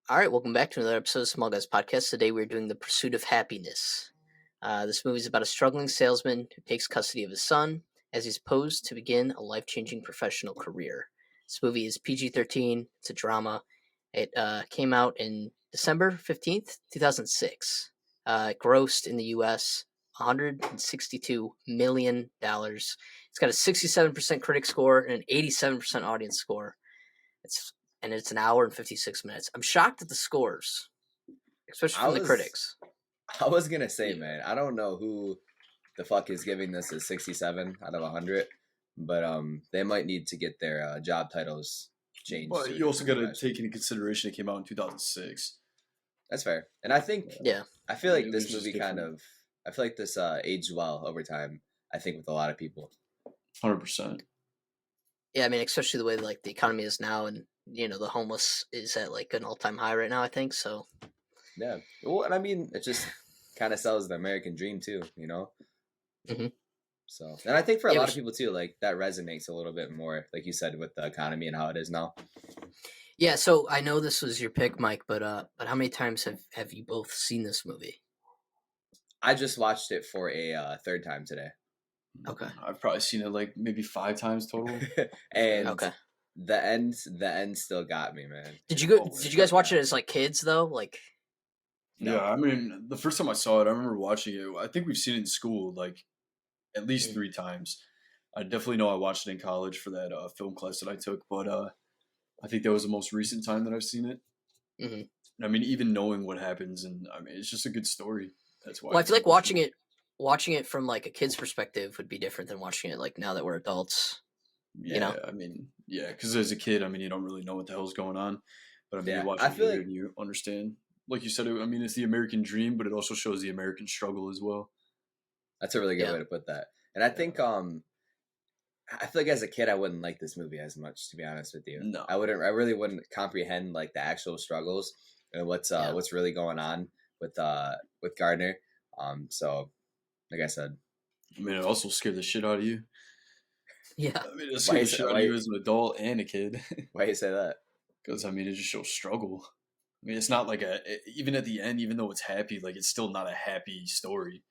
All right, welcome back to another episode of Small Guys Podcast. Today we're doing The Pursuit of Happyness. This movie is about a struggling salesman who takes custody of his son as he's posed to begin a life-changing professional career. This movie is PG-13. It's a drama. It came out in December 15th, 2006. It grossed in the U.S. $162 million. It's got a 67% critic score and an 87% audience score. It's an hour and 56 minutes. I'm shocked at the scores, especially from the critics. I was gonna say, man, I don't know who the fuck is giving this a 67 out of 100, but they might need to get their job titles changed. But you also got to take into consideration it came out in 2006. That's fair, and I think I feel like this movie I feel like this aged well over time. I think with a lot of people, 100%. Yeah, I mean, especially the way like the economy is now, and the homeless is at like an all-time high right now. I think so. Yeah, well, and I mean, it just kind of sells the American dream too, Mm-hmm. So, and I think for a lot of people too, like that resonates a little bit more, like you said, with the economy and how it is now. Yeah, so I know this was your pick, Mike, but how many times have you both seen this movie? I just watched it for a third time today. Okay, I've probably seen it like maybe 5 times total. And the end still got me, man. Did you guys watch it as like kids though? Like, no. Yeah, I mean, the first time I saw it, I remember watching it. I think we've seen it in school like at least 3 times. I definitely know I watched it in college for that film class that I took, but I think that was the most recent time that I've seen it. Mm-hmm. I mean, even knowing what happens, and I mean, it's just a good story. That's why. Well, I feel like watching it from like a kid's perspective would be different than watching it like now that we're adults. Yeah, I mean, because as a kid, I mean, you don't really know what the hell's going on, but I mean, you watch it and you understand. Like you said, I mean, it's the American dream, but it also shows the American struggle as well. That's a really good way to put that. And I think, I feel like as a kid, I wouldn't like this movie as much, to be honest with you. No, I really wouldn't comprehend like the actual struggles and what's really going on with Gardner. So, like I said, I mean, it also scared the shit out of you. Yeah, I mean, it scared the shit out of you as an adult and a kid. Why do you say that? Because I mean, it just shows struggle. I mean, it's not like even at the end, even though it's happy, like it's still not a happy story,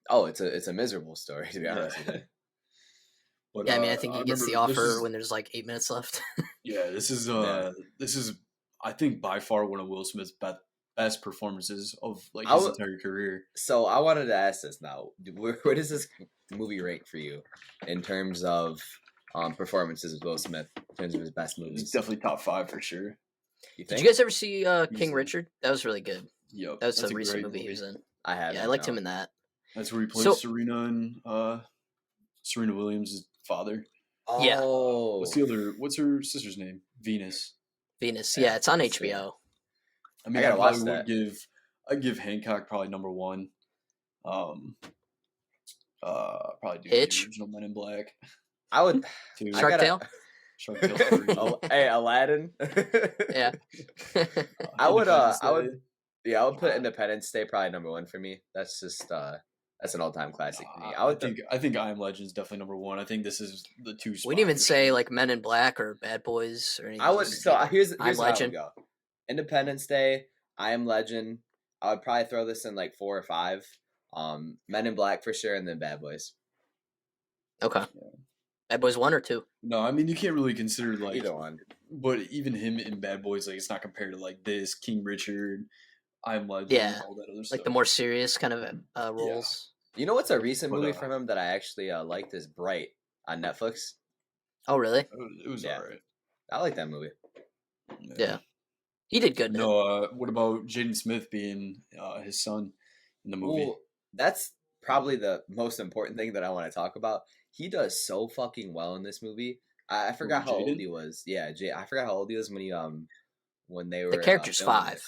Oh, it's a miserable story, to be honest with you. But, I mean, I think he gets the offer when there's like 8 minutes left. This is I think by far one of Will Smith's best performances of like his entire career. So I wanted to ask this now: where does this movie rank for you in terms of performances of Will Smith? In terms of his best movies, it's definitely top 5 for sure. Did you guys ever see King Richard? That was really good. Yep, that was a recent movie he was in. I have. Yeah, I liked him in that. That's where he plays Serena and Serena Williams' father. Oh, yeah. What's her sister's name? Venus. Yeah, it's on HBO. I mean, I gotta watch that. I'd give Hancock probably number 1. Probably do Hitch? The original Men in Black. I would. Shark Tale? Hey, Aladdin. Yeah. I would put Independence Day probably number 1 for me. That's just that's an all-time classic for me. I think I Am Legend is definitely number 1. I think this is the 2 spots. We didn't even say like Men in Black or Bad Boys or anything. Here's I'm how Legend. I would go. Independence Day, I Am Legend. I would probably throw this in like 4 or 5. Men in Black for sure, and then Bad Boys. Okay. Yeah. Bad Boys 1 or 2? No, I mean you can't really consider like either one. But even him in Bad Boys, like it's not compared to like this King Richard, I Am Legend, all that other stuff. Like the more serious kind of roles. Yeah. You know what's a recent movie from him that I actually liked is Bright on Netflix. Oh really? It was alright. I like that movie. Yeah. He did good. No, what about Jaden Smith being his son in the movie? Well, that's probably the most important thing that I want to talk about. He does so fucking well in this movie. I forgot how old he was. Yeah, I forgot how old he was when they were. The character's 5.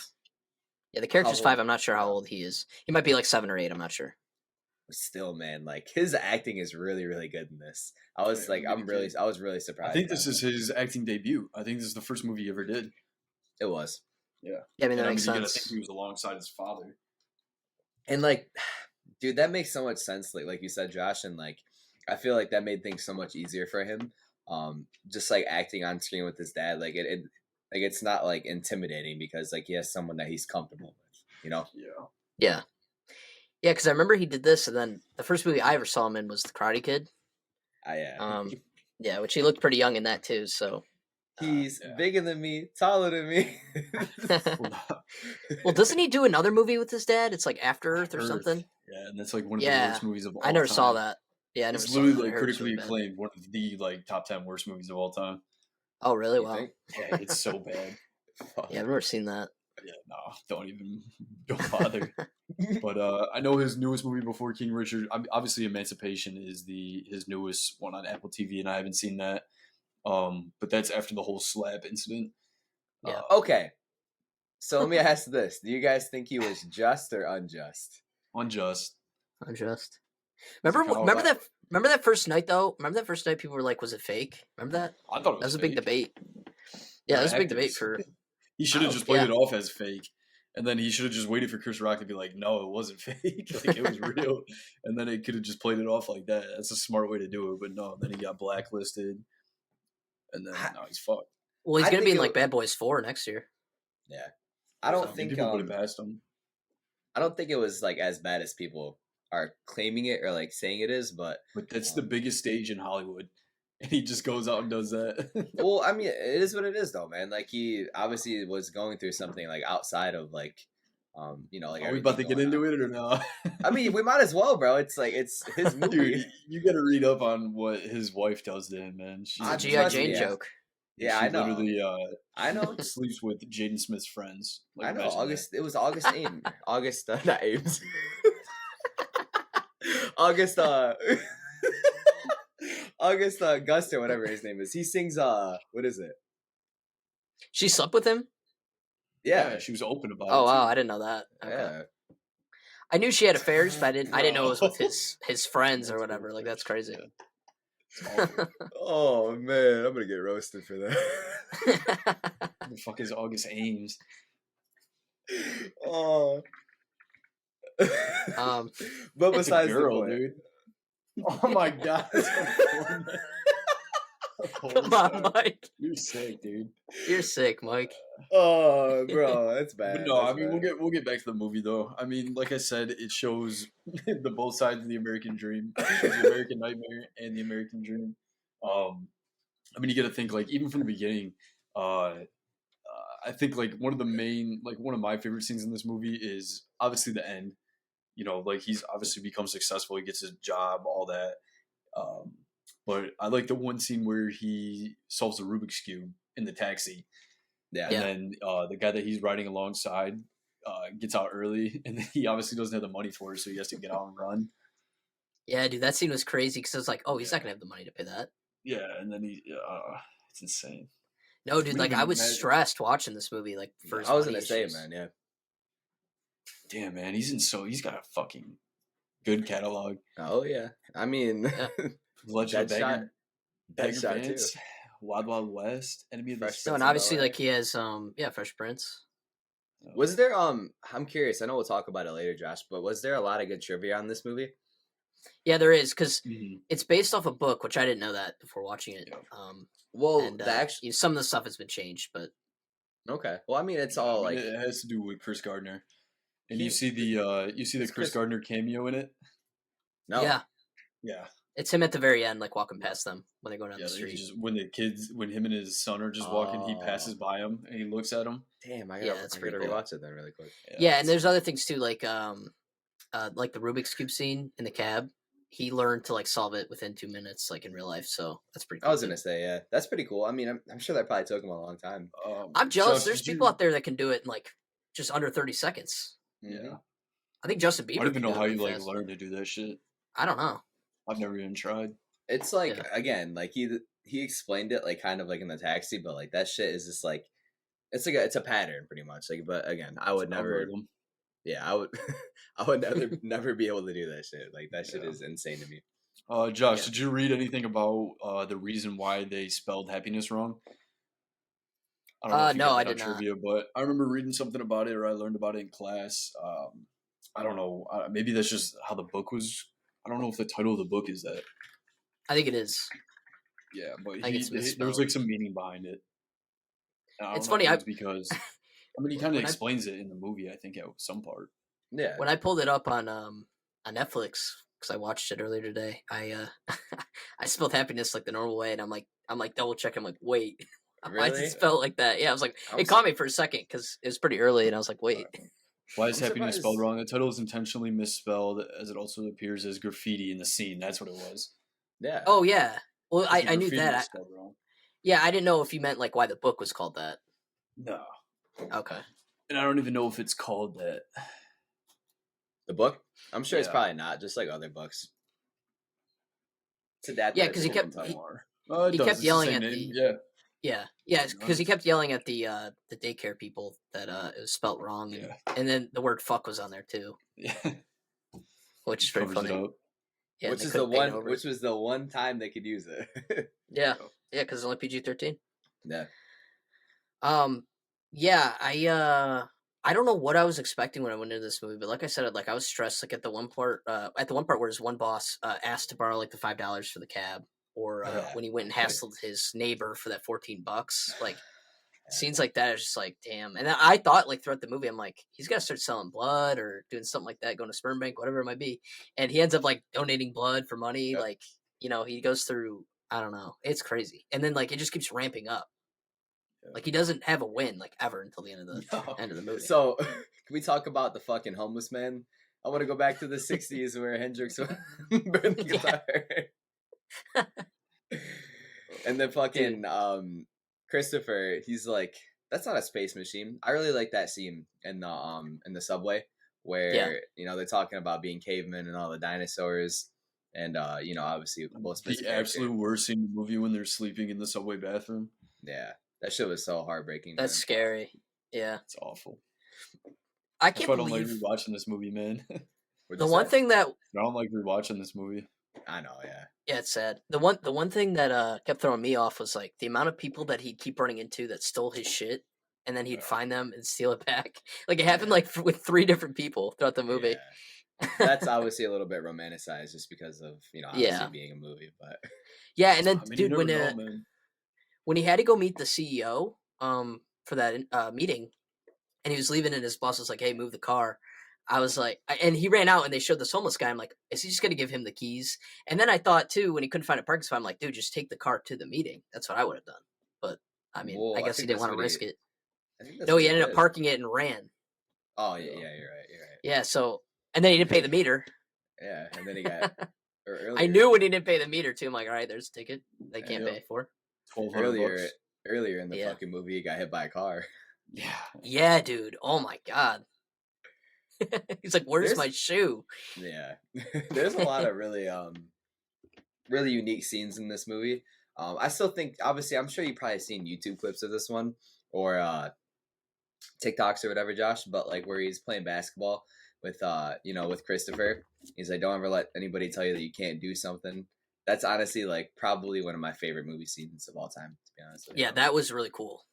Yeah, the character's 5. I'm not sure how old he is. He might be like 7 or 8. I'm not sure. Still, man, like his acting is really, really good in this. I was really surprised. I think this is his acting debut. I think this is the first movie he ever did. It was. Yeah. Yeah, I mean that makes sense. I think he was alongside his father. And like, dude, that makes so much sense. Like you said, Josh, and like, I feel like that made things so much easier for him. Just like acting on screen with his dad, like it Like it's not like intimidating because like he has someone that he's comfortable with, you know? Yeah. Yeah, because I remember he did this, and then the first movie I ever saw him in was The Karate Kid. Yeah. Yeah, which he looked pretty young in that too. So he's bigger than me, taller than me. Well, doesn't he do another movie with his dad? It's like After Earth or something. Yeah, and that's like one of the worst movies of all time. I never saw that. Yeah, I never it's saw literally that. like critically acclaimed, one of the like top 10 worst movies of all time. Oh, really? Wow. Yeah, it's so bad. Yeah, I've never seen that. Yeah, no, don't bother. But I know his newest movie before King Richard, obviously Emancipation is his newest one on Apple TV, and I haven't seen that. But that's after the whole slap incident. Yeah. Okay. So let me ask this: do you guys think he was just or unjust? Unjust. Remember that first night though? Remember that first night people were like, was it fake? Remember that? I thought it was a big debate. Yeah, that was a big debate for he should have just played it off as fake. And then he should have just waited for Chris Rock to be like, no, it wasn't fake. Like, it was real. And then it could have just played it off like that. That's a smart way to do it. But no, then he got blacklisted. And then now he's fucked. Well, he's going to be in like Bad Boys 4 next year. Yeah. I don't think people put it past him. I don't think it was like as bad as people are claiming it or like saying it is, but that's the biggest stage in Hollywood. And he just goes out and does that. Well, I mean, it is what it is, though, man. Like he obviously was going through something like outside of like, you know, like. Are we about to get into it or no? I mean, we might as well, bro. It's like it's his movie. Dude, you got to read up on what his wife does to him, man. She's a G.I. Jane joke. Yeah, I know. Literally, I know. Sleeps with Jaden Smith's friends. Like, I know. August. That. It was August Ames. August. Not Ames. August. August Gust or whatever his name is. He sings what is it? She slept with him? Yeah, she was open about it. Oh wow, I didn't know that. Okay. Yeah. I knew she had affairs, but I didn't know it was with his friends or whatever. Like that's crazy. Oh man, I'm gonna get roasted for that. Who the fuck is August Ames? Oh. But besides the point, dude. Oh my god. Come on, Mike. You're sick, dude. You're sick, Mike. Oh, bro, that's bad. But no, I mean we'll get back to the movie though. I mean, like I said, it shows the both sides of the American dream. It shows the American nightmare and the American dream. I mean, you got to think like even from the beginning. I think like one of my favorite scenes in this movie is obviously the end. You know, like he's obviously become successful. He gets his job, all that. But I like the one scene where he solves the Rubik's Cube in the taxi. Yeah. And then the guy that he's riding alongside gets out early, and he obviously doesn't have the money for it, so he has to get out and run. Yeah, dude, that scene was crazy because I was like, oh, he's not going to have the money to pay that. Yeah, and then it's insane. No, dude, like I was stressed watching this movie. Like, first I was going to say it, man, yeah. Damn, man, he's got a fucking good catalog. Oh, yeah. I mean, Legend of Bagger Pants, Wild Wild West, Enemy of the State. No, and obviously, like he has, Fresh Prince. Was there, I'm curious, I know we'll talk about it later, Josh, but was there a lot of good trivia on this movie? Yeah, there is, because it's based off a book, which I didn't know that before watching it. Some of the stuff has been changed, but... Okay. Well, I mean, it's all like... It has to do with Chris Gardner. And you see the Chris Gardner cameo in it? No. Yeah. Yeah. It's him at the very end, like walking past them when they're going down the street. When him and his son are just walking, he passes by him and he looks at him. Damn, I gotta rewatch it then really quick. Yeah, and there's other things too, like the Rubik's Cube scene in the cab. He learned to like solve it within 2 minutes, like in real life. So that's pretty cool. I was gonna say, yeah, that's pretty cool. I mean, I'm sure that probably took him a long time. I'm jealous. There's people out there that can do it in like just under 30 seconds. Yeah. I think Justin Bieber. I don't even know how you like learn to do that shit. I don't know. I've never even tried. It's like again, like he explained it like kind of like in the taxi, but like that shit is just like it's a pattern pretty much. Like, but again, I would never. Yeah, I would never be able to do that shit. Like that shit is insane to me. Josh, did you read anything about the reason why they spelled happiness wrong? I don't know if you got that on trivia, but I remember reading something about it, or I learned about it in class. I don't know. Maybe that's just how the book was. I don't know if the title of the book is that. I think it is. Yeah, but there was like some meaning behind it. I don't It's know funny. if it was because he kind of When I explains it in the movie. I think at some part. Yeah. when I pulled it up on Netflix because I watched it earlier today, I I spelled happiness like the normal way, and I'm like double checking. I'm like, wait, why is it Really? spelled like that? Yeah, I was like, I'm it su- caught me for a second because it was pretty early, and I was like, wait. Why is I'm happiness spelled surprised. wrong? The title is intentionally misspelled, as it also appears as graffiti in the scene. That's what it was. Yeah. Oh yeah. Well, Because the I knew graffiti that. was spelled wrong. Yeah, I didn't know if you meant like why the book was called that. No, Okay. and I don't even know if it's called that. The book? I'm sure it's Yeah. probably not, just like other books. It's adapted Yeah, as because a different title. It he does. kept It's the yelling same at name. the Yeah. yeah because he Nice. kept yelling at the daycare people that it was spelt wrong, and then the word fuck was on there too, Yeah. which is He pretty covers it funny. up. Yeah, and Which they is the couldn't paint one over it. which was the one time they could use it. Yeah, yeah, because it's only PG-13. Yeah. Um, yeah, I don't know what I was expecting when I went into this movie, but like I said, like I was stressed. Like at the one part where his one boss asked to borrow like the $5 for the cab, or Yeah. when he went and hassled his neighbor for that $14. Like scenes like that is just like damn. And I thought like throughout the movie, I'm like he's got to start selling blood or doing something like that, going to sperm bank, whatever it might be. And he ends up like donating blood for money. Yep. Like he goes through. I don't know. It's crazy, and then like it just keeps ramping up. Like he doesn't have a win like ever until the end of the movie. So can we talk about the fucking homeless man? I want to go back to the 60s where Hendrix burned the guitar. And then fucking Christopher, he's like, that's not a space machine. I really like that scene in the subway where they're talking about being cavemen and all the dinosaurs, and obviously Will Smith's The character. absolute worst scene in the movie when they're sleeping in the subway bathroom. Yeah, that shit was so heartbreaking. That's man. scary. Yeah, it's awful. I That's can't why I don't believe like rewatching this movie, man. the one thing that I don't like rewatching this movie. I know, yeah. Yeah, it's sad. The one thing that kept throwing me off was like the amount of people that he'd keep running into that stole his shit, and then he'd find them and steal it back. Like it happened like with 3 different people throughout the movie. Yeah. That's obviously a little bit romanticized just because of obviously Yeah. being a movie, but Yeah, and then I mean, dude, you never know, man. when he had to go meet the CEO for that meeting, and he was leaving, and his boss was like, "Hey, move the car." I was like, and he ran out, and they showed this homeless guy. I'm like, is he just gonna give him the keys? And then I thought too, when he couldn't find a parking spot, I'm like, dude, just take the car to the meeting. That's what I would have done. But I mean, I well, guess he think didn't that's want to what risk it. I think that's No, what he ended up did. parking it and ran. Oh yeah, you're right. Yeah, so and then he didn't pay the meter. Yeah, and then he got I knew when he didn't pay the meter too. I'm like, all right, there's a ticket they can't Yeah. pay for. $1,200. Earlier in the Yeah. fucking movie, he got hit by a car. Yeah. Yeah, dude. Oh my god. He's like, where's my shoe? Yeah, there's a lot of really unique scenes in this movie. I still think, obviously, I'm sure you've probably seen YouTube clips of this one or TikToks or whatever, Josh. But like where he's playing basketball with with Christopher, he's like, don't ever let anybody tell you that you can't do something. That's honestly like probably one of my favorite movie scenes of all time. To be honest with you. Yeah, that was really cool.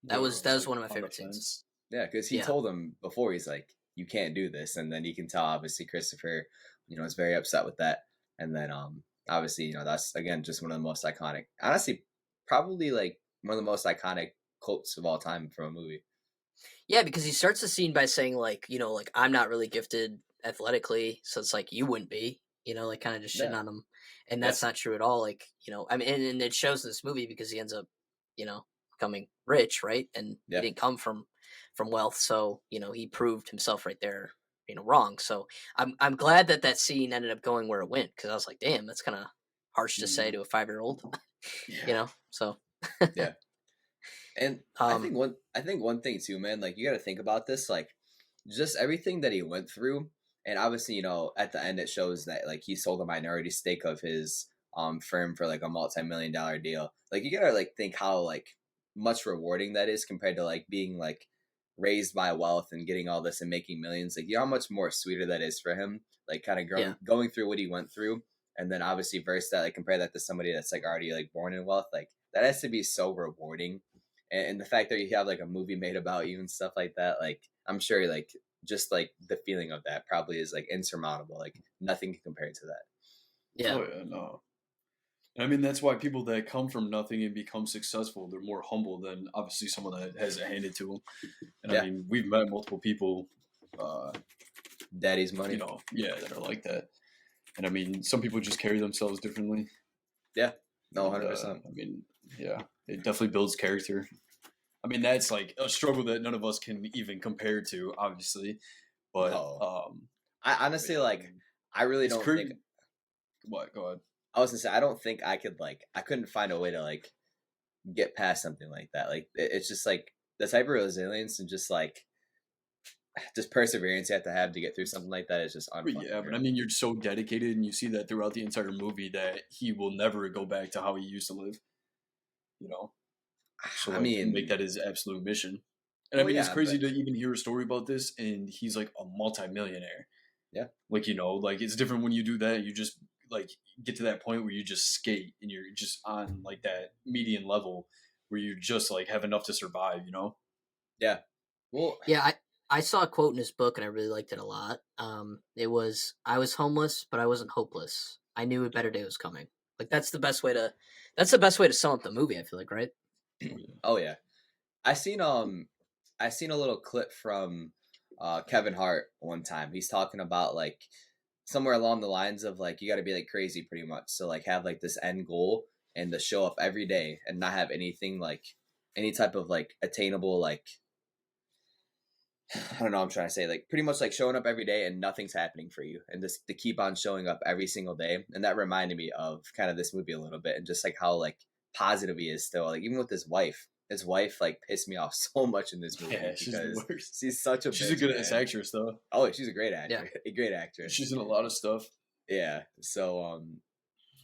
That was one of my on the favorite fence. scenes. Yeah, because he told him before, he's like, you can't do this, and then you can tell obviously Christopher, is very upset with that, and then obviously that's again just one of the most iconic, honestly, probably like one of the most iconic quotes of all time from a movie. Yeah, because he starts the scene by saying like, like I'm not really gifted athletically, so it's like you wouldn't be, like kind of just shitting on him, and that's not true at all. Like, I mean, and it shows in this movie because he ends up, becoming rich, right? And he didn't come from wealth, so he proved himself right there, wrong. So I'm glad that scene ended up going where it went because I was like, damn, that's kind of harsh to say to a 5-year-old, So yeah. And I think one thing too, man, like you got to think about this, like just everything that he went through, and obviously at the end it shows that like he sold a minority stake of his firm for like a multi-million-dollar deal. Like you gotta like think how like much rewarding that is compared to like being like raised by wealth and getting all this and making millions. Like how much more sweeter that is for him, like kind of going through what he went through, and then obviously verse that, like compare that to somebody that's like already like born in wealth. Like that has to be so rewarding, and the fact that you have like a movie made about you and stuff like that, like I'm sure like just like the feeling of that probably is like insurmountable. Like nothing can compare to that. Yeah. Oh yeah, no. And I mean, that's why people that come from nothing and become successful, they're more humble than obviously someone that has it handed to them. And I Yeah, mean, we've met multiple people, uh, daddy's money. that are like that. And I mean, some people just carry themselves differently. Yeah, no, And 100%. I mean, yeah, it definitely builds character. I mean, that's like a struggle that none of us can even compare to, obviously. But No, I honestly I really it's don't think. crazy. What? Go ahead. I was gonna say I don't think I could I couldn't find a way to get past something like that. Like it's just like the type of resilience and just perseverance you have to get through something like that is just unfucking Yeah, but I real. mean, you're so dedicated, and you see that throughout the entire movie that he will never go back to how he used to live. You know, so I like he'll make mean, that his absolute mission. And I well, mean, it's yeah, crazy but to even hear a story about this, and he's like a multimillionaire. yeah, Like like it's different when you do that. You just like get to that point where you just skate, and you're just on like that median level where you just like have enough to survive. yeah. Well, Yeah, I saw a quote in his book and I really liked it a lot. It was, "I was homeless, but I wasn't hopeless. I knew a better day was coming." Like that's the best way to sum up the movie. I feel like, right? oh yeah. I seen I seen a little clip from Kevin Hart one time. He's talking about somewhere along the lines of you got to be crazy pretty much. So have this end goal and to show up every day and not have anything any type of attainable I don't know what I'm trying to say pretty much showing up every day and nothing's happening for you and just to keep on showing up every single day. And that reminded me of kind of this movie a little bit and just how positive he is still even with his wife pissed me off so much in this movie Yeah, she's the because worst. she's such a She's a bitch, good ass man. actress, though. Oh, she's a great Yeah. actor, a great actress. She's in a lot of stuff. Yeah. So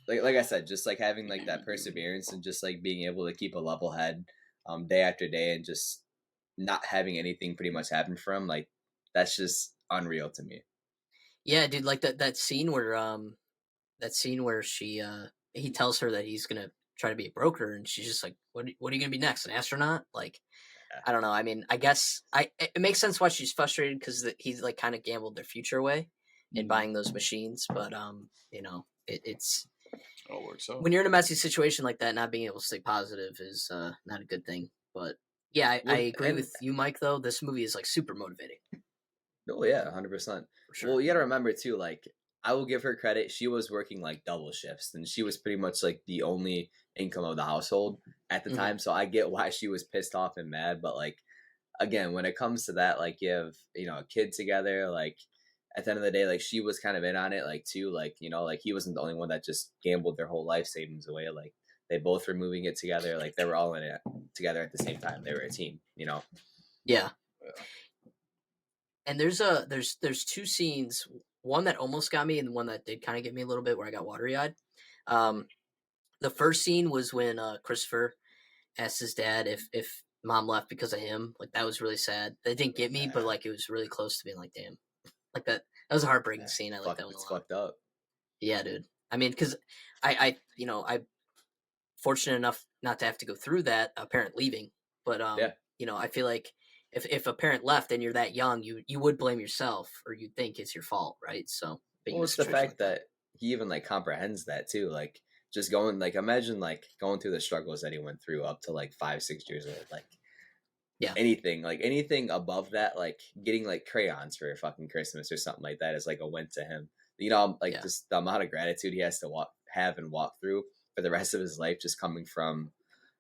like I said, just having that perseverance and just being able to keep a level head day after day and just not having anything pretty much happen for him, that's just unreal to me. Yeah, dude, like that scene where she he tells her that he's gonna try to be a broker, and she's just like, what are you gonna be next, an astronaut?" Like, Yeah. I don't know. I mean, I guess it makes sense why she's frustrated because he's kind of gambled their future away in buying those machines. But it's It all works out. when you're in a messy situation like that, not being able to stay positive is not a good thing. But yeah, I Well, agree and with you, Mike. Though this movie is super motivating. oh yeah, 100%. For sure. Well, you gotta remember too, I will give her credit. She was working double shifts, and she was pretty much the only income of the household at the time. So I get why she was pissed off and mad. But again, when it comes to that, you have a kid together, at the end of the day, she was kind of in on it, too, he wasn't the only one that just gambled their whole life savings away. They both were moving it together, they were all in it together at the same time. They were a team. Yeah. And there's two scenes, one that almost got me and one that did kind of get me a little bit where I got watery eyed. The first scene was when Christopher asked his dad if mom left because of him. Like that was really sad. That didn't get me, but it was really close to being like, damn, like that. That was a heartbreaking scene. I like that one a lot. It's fucked up. Yeah, dude. I mean, because I fortunate enough not to have to go through that, a parent leaving, but I feel like if a parent left and you're that young, you would blame yourself or you'd think it's your fault, right? So well, it's the fact that he even comprehends that too. Just going imagine going through the struggles that he went through up to 5-6 years old. Yeah. Anything above that, getting crayons for fucking Christmas or something like that is a win to him. Just the amount of gratitude he has to have and walk through for the rest of his life, just coming from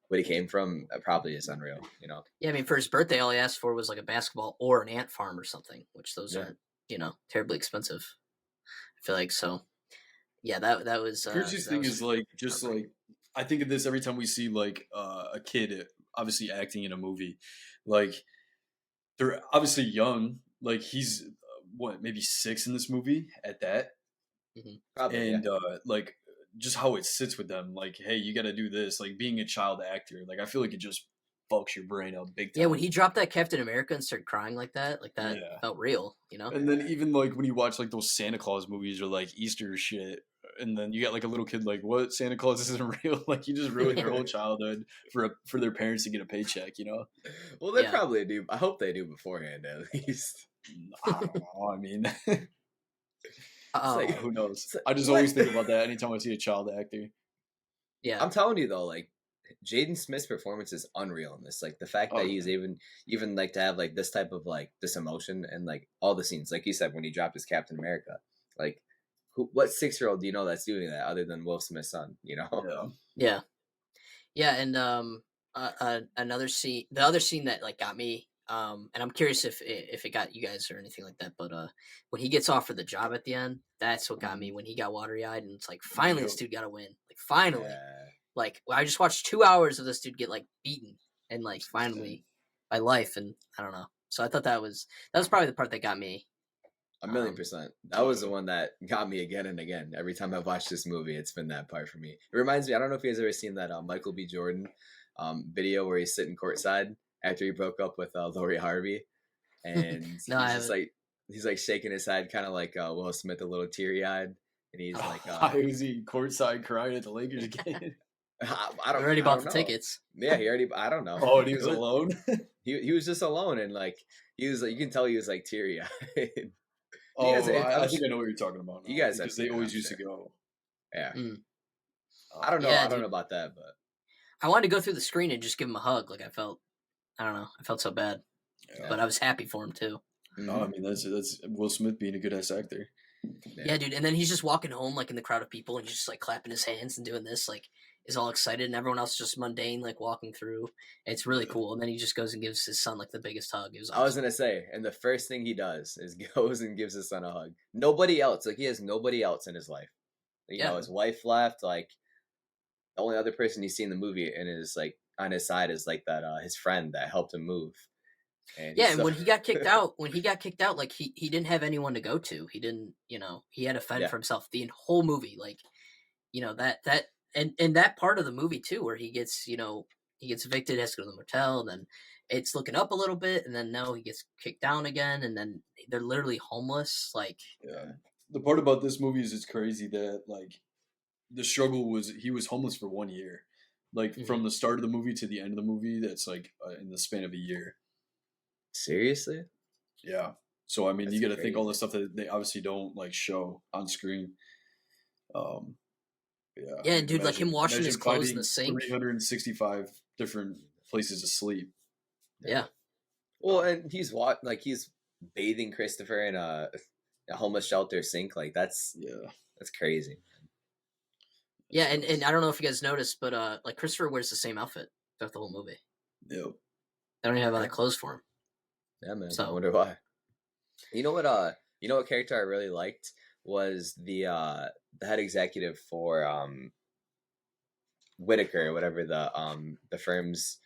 what he came from, probably is unreal. Yeah, I mean, for his birthday, all he asked for was a basketball or an ant farm or something, which those aren't terribly expensive. I feel like so. Yeah, that was. Craziest thing is just I think of this every time we see a kid obviously acting in a movie, they're obviously young. He's what, maybe 6 in this movie at that, Probably, and just how it sits with them. Hey, you got to do this. Being a child actor, I feel like it just fucks your brain up big time. Yeah, when he dropped that Captain America and started crying like that felt real, And then even when you watch those Santa Claus movies or Easter shit, and then you got a little kid what, Santa Claus isn't real? You just ruined their whole childhood for their parents to get a paycheck, Well, they probably do. I hope they do beforehand at least. I don't know. I mean, who knows? I just always think about that anytime I see a child actor. Yeah. I'm telling you though, like Jaden Smith's performance is unreal in this. Like the fact that he's even like to have like this type of like this emotion and like all the scenes, like you said when he dropped his Captain America, like what 6-year-old do you know that's doing that other than Will Smith's son? You know? Yeah. Yeah, and another scene, the other scene that like got me, and I'm curious if it got you guys or anything like that, but when he gets offered the job at the end, that's what got me when he got watery eyed, and it's like finally this dude got to win, like finally, like I just watched 2 hours of this dude get like beaten, and like finally by life, and I don't know, so I thought that was probably the part that got me. 1,000,000%. That was the one that got me again and again. Every time I've watched this movie, it's been that part for me. It reminds me, I don't know if you guys ever seen that Michael B. Jordan video where he's sitting courtside after he broke up with Lori Harvey. And No, he's like shaking his head, kind of like Will Smith, a little teary eyed. And he's like, why was he courtside crying at the Lakers game? I don't. Already bought the know. Tickets. Yeah, he already. I don't know. Oh, and he was alone. He was just alone, and like he was. Like, you can tell he was like teary eyed. Oh, I think I know what you're talking about. Now, you guys, because they always used to go. Yeah. I don't know. I don't know about that, but I wanted to go through the screen and just give him a hug. Like I don't know. I felt so bad, but I was happy for him too. No, I mean that's Will Smith being a good ass actor. Yeah, dude. And then he's just walking home like in the crowd of people, and he's just like clapping his hands and doing this, like is all excited, and everyone else just mundane, like walking through. It's really cool. And then he just goes and gives his son like the biggest hug. It was awesome. I was gonna say, and the first thing he does is goes and gives his son a hug. Nobody else, like he has nobody else in his life. You know, his wife left. Like the only other person you see in the movie and is like on his side is like that his friend that helped him move. And when he got kicked out, like he didn't have anyone to go to. He didn't, he had to fend for himself the whole movie. Like, that and that part of the movie too, where he gets evicted, has to go to the motel, and then it's looking up a little bit, and then he gets kicked down again, and then they're literally homeless. Like, the part about this movie is it's crazy that like the struggle was he was homeless for 1 year, like from the start of the movie to the end of the movie. That's like in the span of a year. Seriously? Yeah. So I mean, you got to think all the stuff that they obviously don't like show on screen. Yeah, and dude, like him washing his clothes in the sink. 365 different places to sleep. Yeah. Well, and he's bathing Christopher in a homeless shelter sink. Like that's crazy. Yeah, and I don't know if you guys noticed, but like Christopher wears the same outfit throughout the whole movie. Yep. They don't even have other clothes for him. Yeah, man. So I wonder why. You know what character I really liked was the head executive for Whitaker, whatever the firm's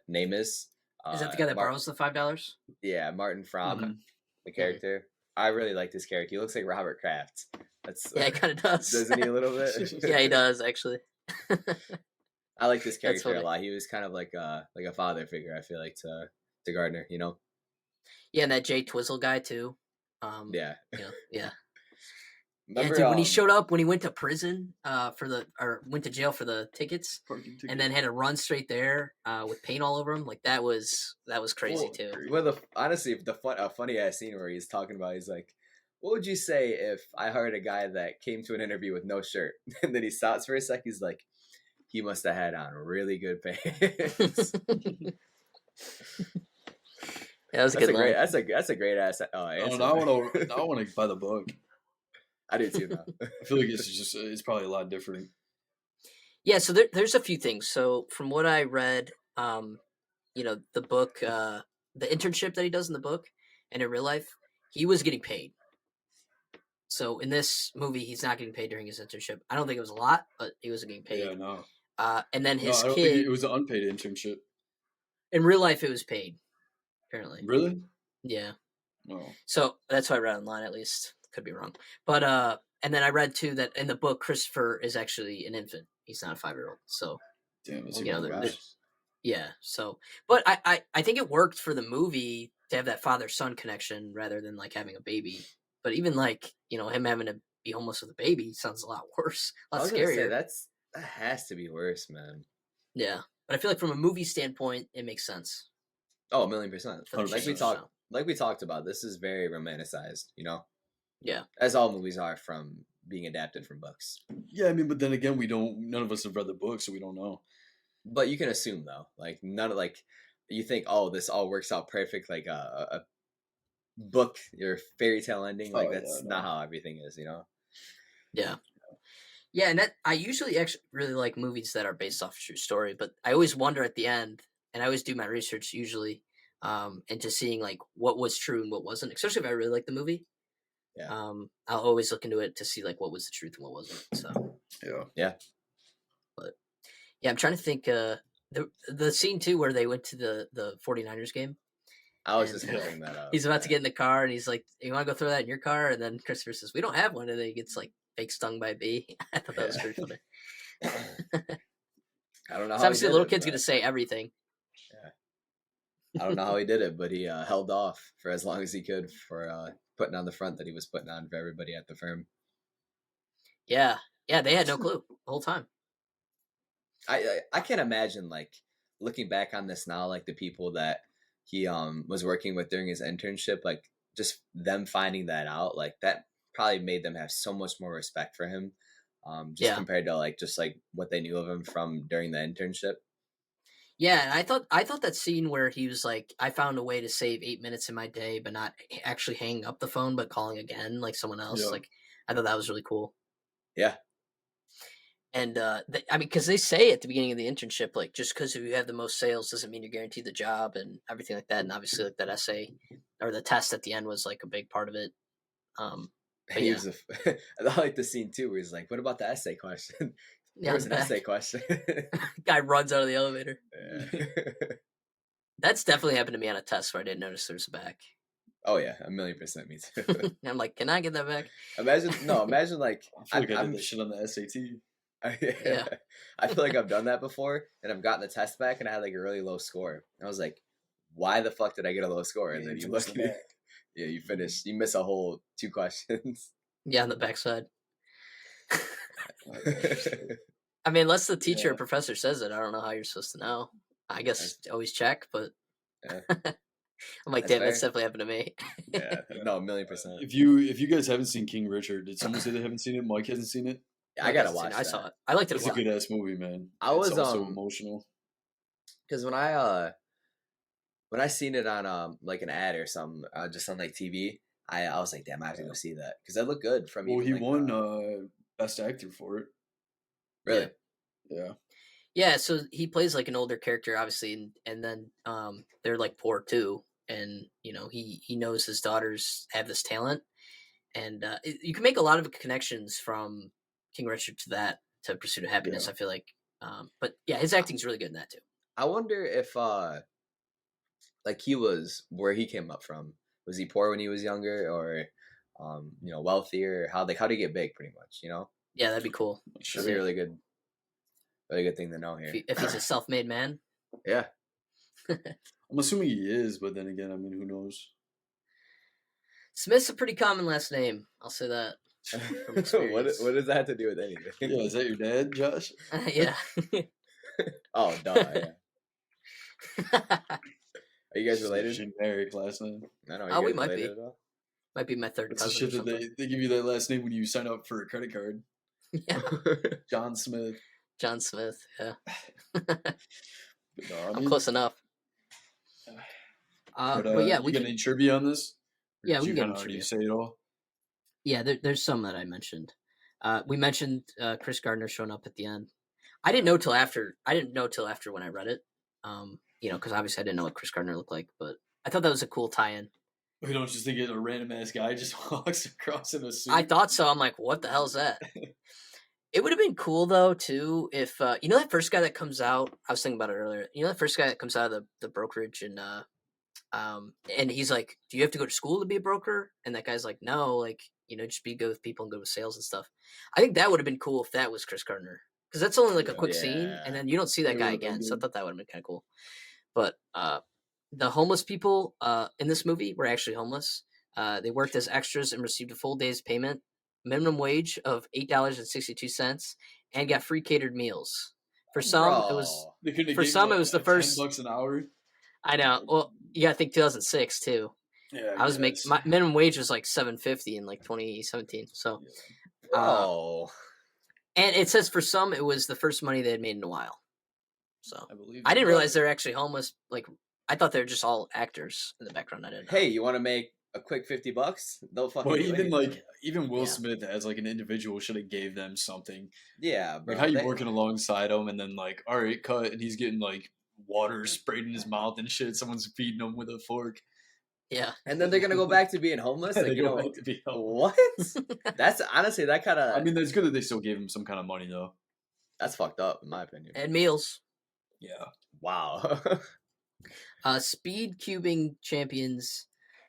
name is. Is that the guy that borrows the $5? Yeah, Martin Fromm, the character. I really like this character. He looks like Robert Kraft. He kind of does. Doesn't he a little bit? Yeah, he does actually. I like this character a lot. He was kind of like a father figure, I feel like, to Gardner, Yeah, and that Jay Twizzle guy too. Yeah. Yeah. Remember, dude, when he showed up, when he went to prison went to jail for the tickets, and then had to run straight there with paint all over him, like that was crazy too. Well, honestly, a funny ass scene where he's talking about, he's like, "What would you say if I hired a guy that came to an interview with no shirt?" And then he stops for a sec. He's like, "He must have had on really good pants." Yeah, that's a good line. That's a great ass. Now I want to buy the book. I do too. Now. I feel like it's probably a lot different. Yeah, so there's a few things. So from what I read, the book, the internship that he does in the book and in real life, he was getting paid. So in this movie, he's not getting paid during his internship. I don't think it was a lot, but he wasn't getting paid. Yeah, no. And then his I don't kid. think it was an unpaid internship. In real life, it was paid. Apparently. Really? Yeah. Oh. So that's what I read online, at least. Could be wrong. But and then I read too that in the book Christopher is actually an infant. He's not a 5-year-old. So damn, that's yeah. So but I think it worked for the movie to have that father-son connection rather than like having a baby. But even like, him having to be homeless with a baby sounds a lot worse. A lot scarier. That has to be worse, man. Yeah. But I feel like from a movie standpoint, it makes sense. Oh, 1,000,000%. Like we talked about, this is very romanticized, Yeah. as all movies are from being adapted from books. Yeah, I mean, but then again, none of us have read the book, so we don't know. But you can assume though, like none of like you think, oh, this all works out perfect, like a book or fairy tale ending. Like that's not how everything is, you know. Yeah. Yeah, and I usually actually really like movies that are based off a true story, but I always wonder at the end, and I always do my research usually, into seeing like what was true and what wasn't, especially if I really like the movie. Yeah. I'll always look into it to see like what was the truth and what wasn't. So yeah. But yeah, I'm trying to think. The scene too where they went to the 49ers game. I was just gonna bring that up. He's about to get in the car, and he's like, "You want to go throw that in your car?" And then Christopher says, "We don't have one," and then he gets like fake stung by a bee. I thought that was pretty funny. I don't know. So obviously, the little kid's gonna say everything. Yeah. I don't know how he did it, but he held off for as long as he could for putting on the front that he was putting on for everybody at the firm. Yeah, they had no clue the whole time. I can't imagine like looking back on this now, like the people that he was working with during his internship, like just them finding that out, like that probably made them have so much more respect for him, compared to like just like what they knew of him from during the internship. Yeah, and I thought that scene where he was like, I found a way to save 8 minutes in my day, but not actually hanging up the phone, but calling again, like someone else. Like, I thought that was really cool. Yeah. And I mean, because they say at the beginning of the internship, like, just because you have the most sales doesn't mean you're guaranteed the job and everything like that. And obviously, like that essay or the test at the end was like a big part of it. But yeah. I like the scene too, where he's like, "What about the essay question?" There's an essay question. Guy runs out of the elevator. Yeah. That's definitely happened to me on a test where I didn't notice there's a back. Oh yeah, 1,000,000% me too. I'm like, can I get that back? Imagine like I did that shit on the SAT. Yeah. I feel like I've done that before, and I've gotten the test back, and I had like a really low score. And I was like, "Why the fuck did I get a low score?" And then you look at it, yeah, you finish, you miss a whole 2 questions. Yeah, on the backside. I mean, unless the teacher or professor says it, I don't know how you're supposed to know. I guess always check, but I'm like, damn, that's definitely happened to me. Yeah, no, 1,000,000%. If you guys haven't seen King Richard, did someone say they haven't seen it? Mike hasn't seen it. I gotta watch it. I saw it. I liked it. It's a good ass movie, man. I was so emotional because when I seen it on like an ad or something, just on like TV, I was like, damn, I have to go see that because that looked good. From he won Best Actor for it. Really? Yeah. Yeah, so he plays like an older character, obviously, and then they're like poor too, and you know he knows his daughters have this talent, and you can make a lot of connections from King Richard to Pursuit of Happyness. I feel like, but yeah, his acting's really good in that too. I wonder if like he was where he came up from. Was he poor when he was younger, or wealthier? How did he get big? Pretty much, you know. Yeah, that'd be cool. That'd be a really good thing to know here. If he's a self-made man. Yeah. I'm assuming he is, but then again, I mean, who knows? Smith's a pretty common last name. I'll say that. What does that have to do with anything? Yeah, is that your dad, Josh? Yeah. Oh, duh. Yeah. Are you guys related? Generic last name. I don't know. We might be. Might be my third cousin. It's the shit that they give you that last name when you sign up for a credit card. Yeah. John Smith. John Smith. Yeah. No, I'm close enough. But yeah, we get any trivia on this? Yeah, we can get any trivia. You say it all. Yeah, there's some that I mentioned. We mentioned Chris Gardner showing up at the end. I didn't know till after. When I read it. Because obviously I didn't know what Chris Gardner looked like, but I thought that was a cool tie-in. We don't just think a random ass guy just walks across in a suit. I thought so. I'm like, what the hell is that? It would have been cool though too if that first guy that comes out. I was thinking about it earlier. You know, that first guy that comes out of the brokerage and he's like, "Do you have to go to school to be a broker?" And that guy's like, "No, like just be good with people and good with sales and stuff." I think that would have been cool if that was Chris Gardner, because that's only like a quick scene, and then you don't see that guy again. So I thought that would have been kind of cool. But the homeless people in this movie were actually homeless. They worked as extras and received a full day's payment, minimum wage of $8.62, and got free catered meals. For some, it was the first $10 an hour. I know. Well, you gotta think 2006 too. Yeah, I was making my minimum wage was like $7.50 in like 2017. So Bro. And it says for some, it was the first money they had made in a while. So I believe. I didn't realize they're actually homeless. Like, I thought they were just all actors in the background. I didn't know. Hey, you want to make a quick $50? They'll fucking Well, do even anything. even Will Smith as like an individual should have gave them something. Yeah, bro. Like how you working alongside him, and then like, all right, cut, and he's getting like water sprayed in his mouth and shit. Someone's feeding him with a fork. Yeah. And then they're gonna go back to being homeless. They Like, go back to being homeless. what? That's honestly that kind of. I mean, that's good that they still gave him some kind of money though. That's fucked up, in my opinion. And meals. Yeah. Wow. Speed cubing champions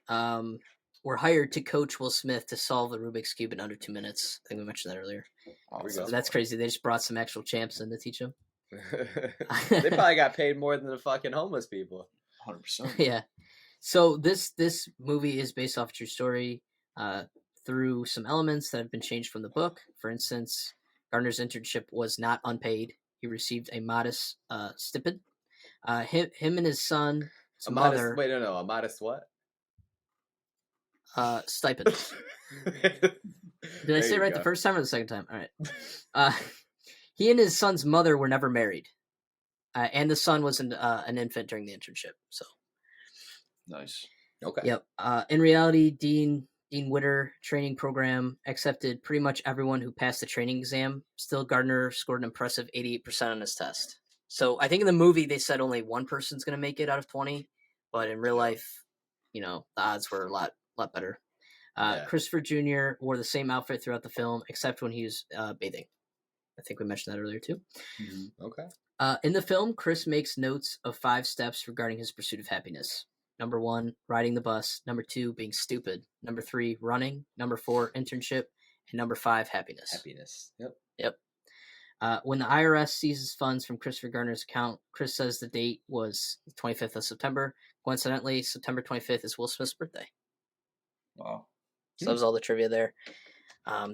were hired to coach Will Smith to solve the Rubik's Cube in under 2 minutes. I think we mentioned that earlier. Oh, So that's crazy. They just brought some actual champs in to teach him. They probably got paid more than the fucking homeless people. 100%. Yeah. So this movie is based off a true story through some elements that have been changed from the book. For instance, Gardner's internship was not unpaid. He received a modest stipend. Him and his son, A mother. modest. Wait, no. A modest what? Stipend. Did I say it right the first time or the second time? All right. He and his son's mother were never married, and the son was an infant during the internship. So Nice. Okay. Yep. In reality, Dean Witter training program accepted pretty much everyone who passed the training exam. Still, Gardner scored an impressive 88% on his test. So I think in the movie they said only one person's going to make it out of 20, but in real life, the odds were a lot better. Christopher Jr. wore the same outfit throughout the film, except when he was bathing. I think we mentioned that earlier too. Mm-hmm. Okay. In the film, Chris makes notes of 5 steps regarding his pursuit of happiness. Number 1, riding the bus. Number 2, being stupid. Number 3, running. Number 4, internship. And number 5, happiness. Happiness. Yep. When the IRS seizes funds from Christopher Gardner's account, Chris says the date was the 25th of September. Coincidentally, September 25th is Will Smith's birthday. Wow. So that was all the trivia there.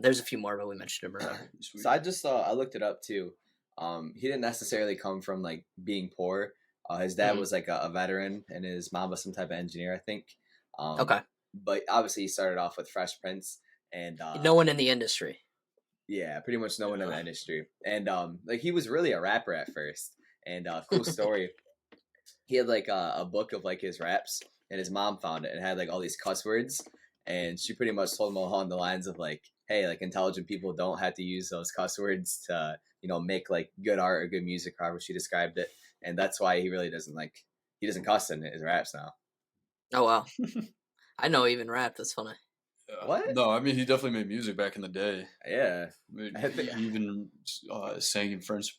There's a few more, but we mentioned them earlier. So I just I looked it up too. He didn't necessarily come from like being poor. His dad was like a veteran, and his mom was some type of engineer, I think. Okay. But obviously, he started off with Fresh Prince, and no one in the industry. Yeah, pretty much no one in the industry, and like he was really a rapper at first. And cool story, he had like a book of like his raps, and his mom found it and had like all these cuss words, and she pretty much told him along the lines of like, hey, like intelligent people don't have to use those cuss words to make like good art or good music, however she described it. And that's why he really doesn't cuss in his raps now. Oh, wow. I know he even rapped. That's funny. What? No, I mean, he definitely made music back in the day. Yeah. I mean, he even sang in Fresh.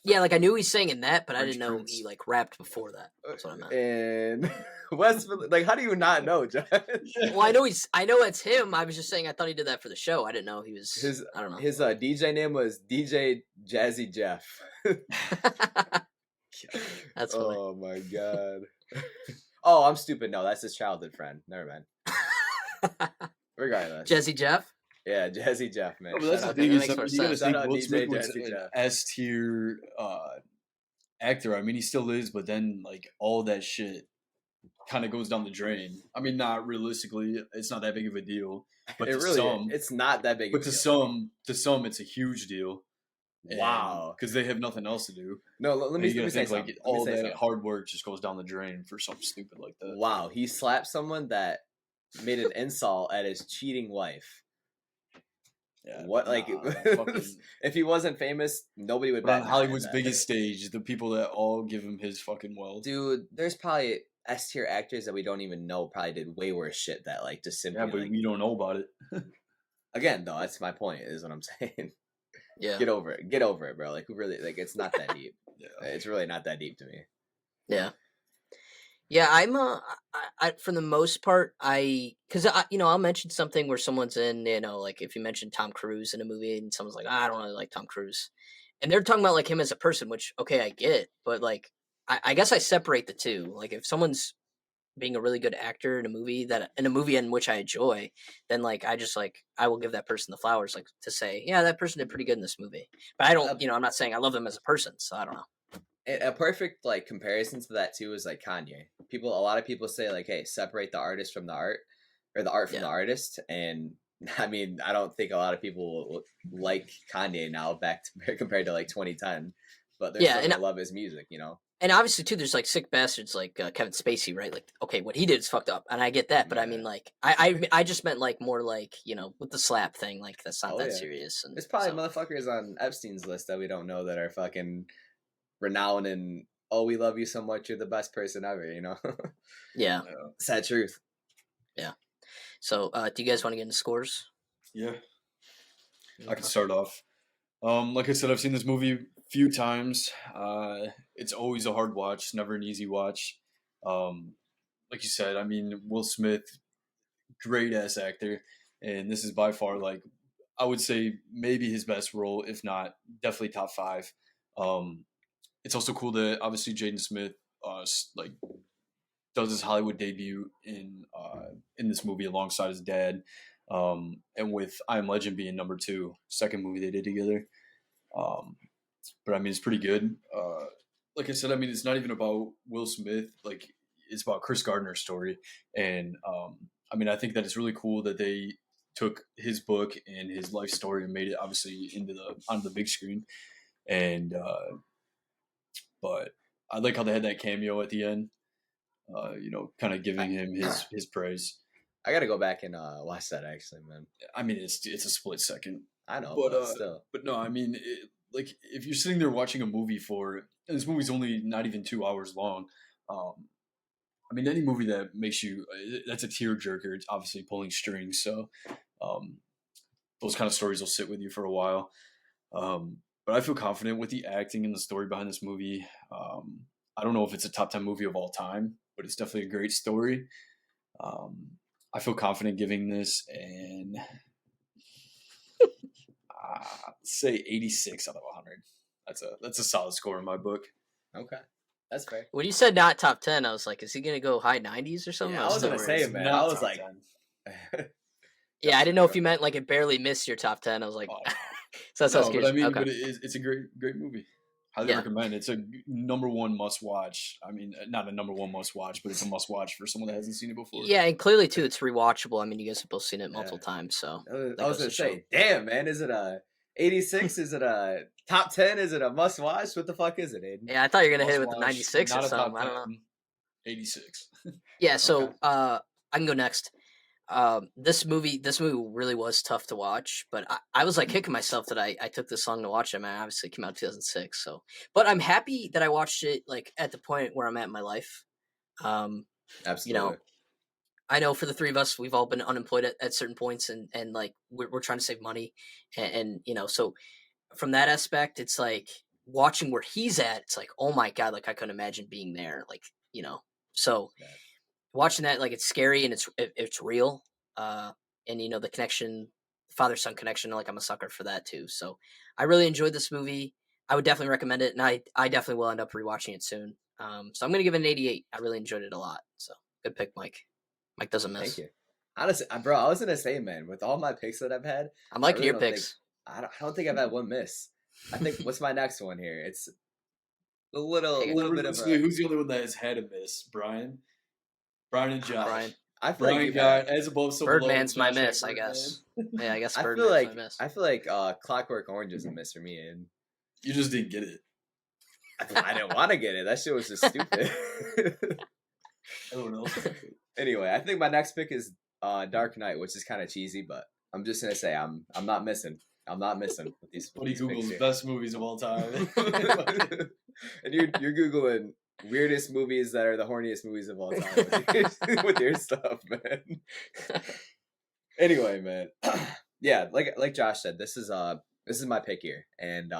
Yeah, like I knew he sang in that, but I didn't know Prince. he like rapped before that. That's what I meant. And West, like, how do you not know, John? Well, I know it's him. I was just saying I thought he did that for the show. I didn't know he was. I don't know. His DJ name was DJ Jazzy Jeff. That's funny. Oh my god. Oh, I'm stupid. No, that's his childhood friend. Never mind. Regardless. Jazzy Jeff? Yeah, Jazzy Jeff, man. Oh, but that's the thing. You gotta think Will Smith was an S-tier actor. I mean, he still is, but then like all that shit kind of goes down the drain. I mean, not realistically, it's not that big of a deal. But it's not that big. But to some, it's a huge deal. Wow, because they have nothing else to do. No, let me say think, something. like all that hard work just goes down the drain for something stupid like that. Wow, he slapped someone that made an insult at his cheating wife. Yeah, what if he wasn't famous, nobody would. On Hollywood's biggest stage, the people that all give him his fucking wealth. Dude, there's probably S-tier actors that we don't even know probably did way worse shit that like just simply. Yeah, but we don't know about it. Again, though, that's my point. Is what I'm saying. Yeah. Get over it, bro. Like, who really, like, it's not that deep. Yeah. It's really not that deep to me. Yeah. Yeah, I'm for the most part, because I'll mention something where someone's in, like if you mention Tom Cruise in a movie and someone's like, I don't really like Tom Cruise, and they're talking about like him as a person, which okay, I get, but like I guess I separate the two. Like if someone's being a really good actor in a movie in which I enjoy, then like I will give that person the flowers, like to say, yeah, that person did pretty good in this movie. But I don't, I'm not saying I love them as a person, so I don't know. A perfect like comparison to that too is like Kanye. A lot of people say like, hey, separate the artist from the art, or the art from the artist, and I mean, I don't think a lot of people will like Kanye now back to, compared to like 2010, but they're Yeah, still gonna love his music, you know. and obviously too, there's like sick bastards like Kevin Spacey, right? Like, okay, what he did is fucked up, and I get that, but I Yeah. mean, like, I just meant like more like with the slap thing, like that's not Oh that yeah. serious, and There's probably so motherfuckers on Epstein's list that we don't know that are fucking renowned and oh, we love you so much, you're the best person ever, you know. yeah, Sad truth. yeah. So, do you guys want to get into scores? Yeah, I can start off. Like I said, I've seen this movie a few times. It's always a hard watch, never an easy watch. Like you said, I mean, Will Smith, great ass actor, and this is by far like I would say maybe his best role, if not definitely top five. Um, it's also cool that obviously Jaden Smith like does his Hollywood debut in this movie alongside his dad, and with I Am Legend being number two, second movie they did together. Um, but I mean, it's pretty good. Like I said, I mean, it's not even about Will Smith. Like, it's about Chris Gardner's story, and I mean, I think that it's really cool that they took his book and his life story and made it obviously onto the big screen. And but I like how they had that cameo at the end. Kind of giving him his praise. I gotta go back and watch that actually, man. I mean, it's a split second. I know, but still. But no, I mean, like if you're sitting there watching a movie and this movie's only not even 2 hours long. I mean, any movie that makes you that's a tearjerker. It's obviously pulling strings, so um, those kind of stories will sit with you for a while. But I feel confident with the acting and the story behind this movie. I don't know if it's a top 10 movie of all time, but it's definitely a great story. I feel confident giving this an say 86 out of 100. That's a solid score in my book. Okay, that's fair. When you said not top 10, I was like, is he gonna go high 90s or something? Yeah, I was gonna say, man. I was like, yeah, I didn't know if you meant like it barely missed your top 10. I was like, so that's no, but I mean, okay. but it's a great movie. Highly recommend. It's a number one must watch. I mean, not a number one must watch, but it's a must watch for someone that hasn't seen it before. Yeah, and clearly too, it's rewatchable. I mean, you guys have both seen it multiple times, so I was gonna say, damn, man, is it a 86? Is it a top 10? Is it a must watch? What the fuck is it, Aiden? Yeah, I thought you were gonna hit it with the 96 or something. I don't know. 86. Yeah, so I can go next. This movie really was tough to watch, but I was like kicking myself that I took this long to watch it. I mean, it obviously came out in 2006, so but I'm happy that I watched it like at the point where I'm at in my life. Absolutely. I know for the three of us, we've all been unemployed at certain points, and like we're trying to save money, and so from that aspect, it's like watching where he's at. It's like, oh my god, like I couldn't imagine being there, like so. Yeah. Watching that, like, it's scary and it's real, and the connection, father-son connection, like I'm a sucker for that too. So I really enjoyed this movie. I would definitely recommend it, and I definitely will end up rewatching it soon. So I'm gonna give it an 88. I really enjoyed it a lot. So good pick, Mike. Mike doesn't miss. Thank you. Honestly, bro, I was gonna say, man, with all my picks that I've had, I'm liking your picks. I don't think I've had one miss. I think what's my next one here? It's a little bit of who's the only one that has had a miss? Brian and Josh. Brian. I feel Brian got as above, so Birdman's below. my miss, I guess. Yeah, I guess Birdman's my miss. I feel like Clockwork Orange is a miss for me, and you just didn't get it. I didn't want to get it. That shit was just stupid. Everyone else. Anyway, I think my next pick is Dark Knight, which is kind of cheesy, but I'm just gonna say I'm not missing. I'm not missing with these. Buddy Google's best movies of all time, and you're googling weirdest movies that are the horniest movies of all time with your stuff, man. Anyway, man. Yeah, like Josh said, this is my pick here, and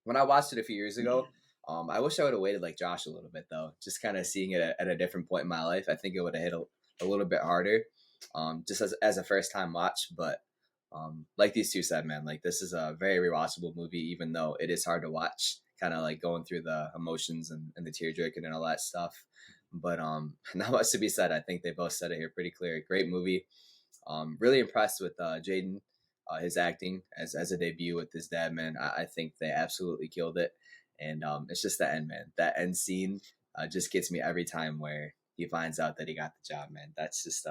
when I watched it a few years ago, I wish I would have waited like Josh a little bit though, just kind of seeing it at a different point in my life. I think it would have hit a little bit harder, just as a first time watch, but. Like these two said, man, like this is a very rewatchable movie, even though it is hard to watch, kind of like going through the emotions and the tear jerking and all that stuff. But not much to be said. I think they both said it here pretty clear. Great movie. Really impressed with Jaden, his acting as a debut with his dad, man. I think they absolutely killed it. And it's just the end, man. That end scene just gets me every time where he finds out that he got the job, man. That's just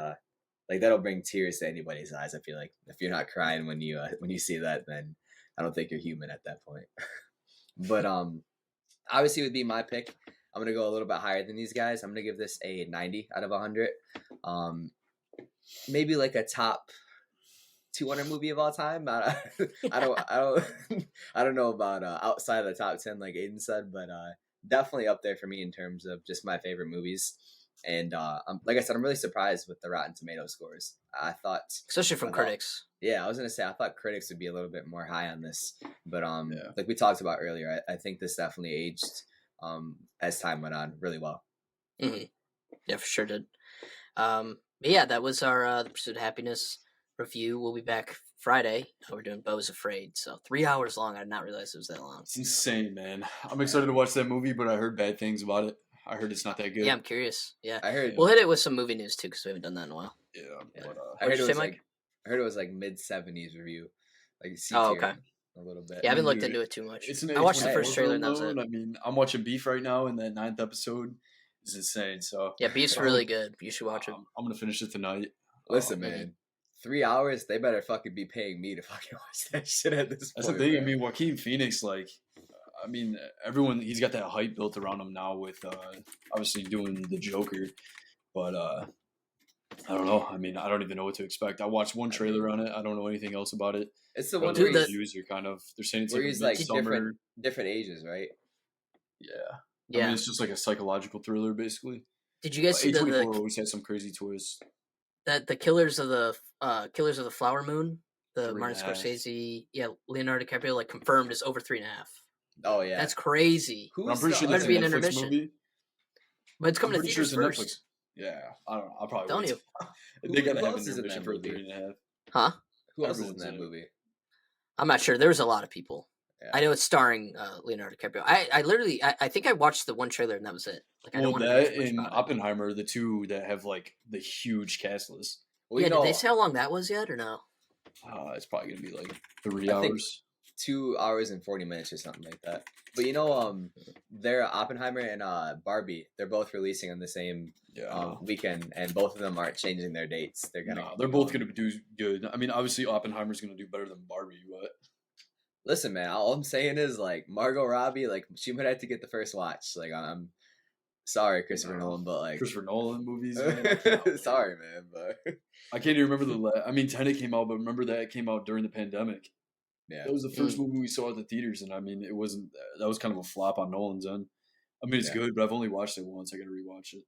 like that'll bring tears to anybody's eyes. I feel like if you're not crying when you see that, then I don't think you're human at that point. But obviously it would be my pick. I'm gonna go a little bit higher than these guys. I'm gonna give this a 90 out of 100. Maybe like a top 200 movie of all time. I don't know about outside of the top 10 like Aiden said, but definitely up there for me in terms of just my favorite movies. And like I said, I'm really surprised with the Rotten Tomato scores. I thought, especially from critics. Yeah, I was gonna say I thought critics would be a little bit more high on this, but like we talked about earlier, I think this definitely aged as time went on really well. Mm-hmm. Yeah, for sure did. But yeah, that was our The Pursuit of Happyness review. We'll be back Friday. We're doing Beau's Afraid, so 3 hours long. I did not realize it was that long. It's insane, man. I'm excited to watch that movie, but I heard bad things about it. I heard it's not that good. Yeah, I'm curious. Yeah, I heard we'll hit it with some movie news too because we haven't done that in a while. Yeah. But, I heard it was like mid-70s review, like C-tier. Oh, okay. A little bit. Yeah, I haven't looked into it too much. I watched the first trailer and that was it. I mean, I'm watching Beef right now, and that 9th episode is insane. So yeah, Beef's really good. You should watch it. I'm gonna finish it tonight. Listen, man. 3 hours, they better fucking be paying me to fucking watch that shit at this point. That's the thing. Man. I mean, Joaquin Phoenix, like, I mean, everyone, he's got that hype built around him now with obviously doing the Joker. But I don't know. I mean, I don't even know what to expect. I watched one trailer on it. I don't know anything else about it. It's the one where reviews are kind of, they're saying it's like he's like different ages, right? Yeah. Yeah. I mean, it's just like a psychological thriller, basically. Did you guys see A24 always had some crazy twists. That the Killers of the Flower Moon, the Martin Scorsese, Leonardo DiCaprio, like confirmed is over 3.5. Oh yeah, that's crazy. I'm pretty sure that's a Netflix movie. But it's coming to theaters first. Netflix. Yeah, I don't know. I'll probably. Don't you? They gotta have an intermission for 3.5. Huh? Who else is in that movie? I'm not sure. There's a lot of people. Yeah. I know it's starring Leonardo DiCaprio. I think I watched the one trailer and that was it. Like, I don't want that and Oppenheimer, the two that have like the huge cast list. Well, yeah, did they say how long that was yet or no? It's probably gonna be like 3 hours. 2 hours and 40 minutes or something like that. But they're Oppenheimer and Barbie. They're both releasing on the same weekend, and both of them aren't changing their dates. They're both gonna do good. I mean, obviously Oppenheimer's gonna do better than Barbie, but listen, man, all I'm saying is like Margot Robbie, like she might have to get the first watch. Like I'm sorry, Christopher Nolan, but like Christopher Nolan movies. Man, sorry, man, but I can't even remember I mean, Tenet came out, but remember that it came out during the pandemic. Yeah, that was the first movie we saw at the theaters, and I mean, it wasn't. That was kind of a flop on Nolan's end. I mean, it's good, but I've only watched it once. I got to rewatch it.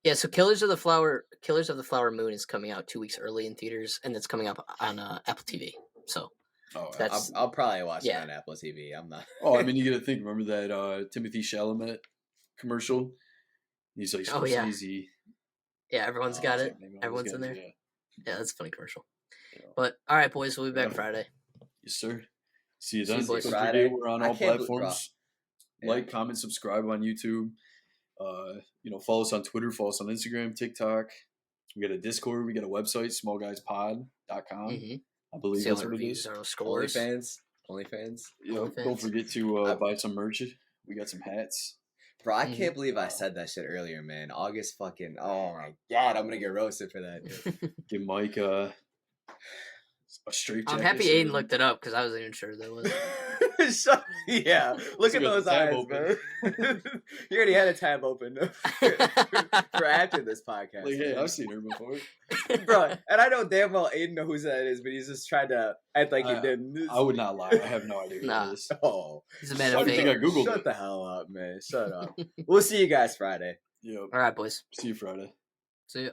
Yeah, so Killers of the Flower Moon is coming out 2 weeks early in theaters, and it's coming up on Apple TV. So I'll probably watch it on Apple TV. I'm not. I mean, you got to think. Remember that Timothy Chalamet commercial? He's like, Scorsese. Yeah, everyone's got it. Everyone's in there. Yeah, that's a funny commercial. Yeah. But all right, boys, we'll be back Friday. Yes, sir. See you then. Friday. We're on all platforms. Like, comment, subscribe on YouTube. Follow us on Twitter. Follow us on Instagram, TikTok. We got a Discord. We got a website, smallguyspod.com. Mm-hmm. I believe that's what it is. OnlyFans. Don't forget to buy some merch. We got some hats. Bro, I can't believe I said that shit earlier, man. August fucking. Oh my god, I'm gonna get roasted for that. Give Mike a straight jacket. I'm happy Aiden looked it up because I wasn't even sure that was. Yeah, look at those eyes, man. You already had a tab open for after this podcast. Like, hey, I've seen her before, bro. And I know damn well Aiden know who that is, but he's just trying to act like he didn't. I would not lie. I have no idea who it is. Oh, he's a man of faith. Shut the hell up, man. Shut up. We'll see you guys Friday. Yep. All right, boys. See you Friday. See ya.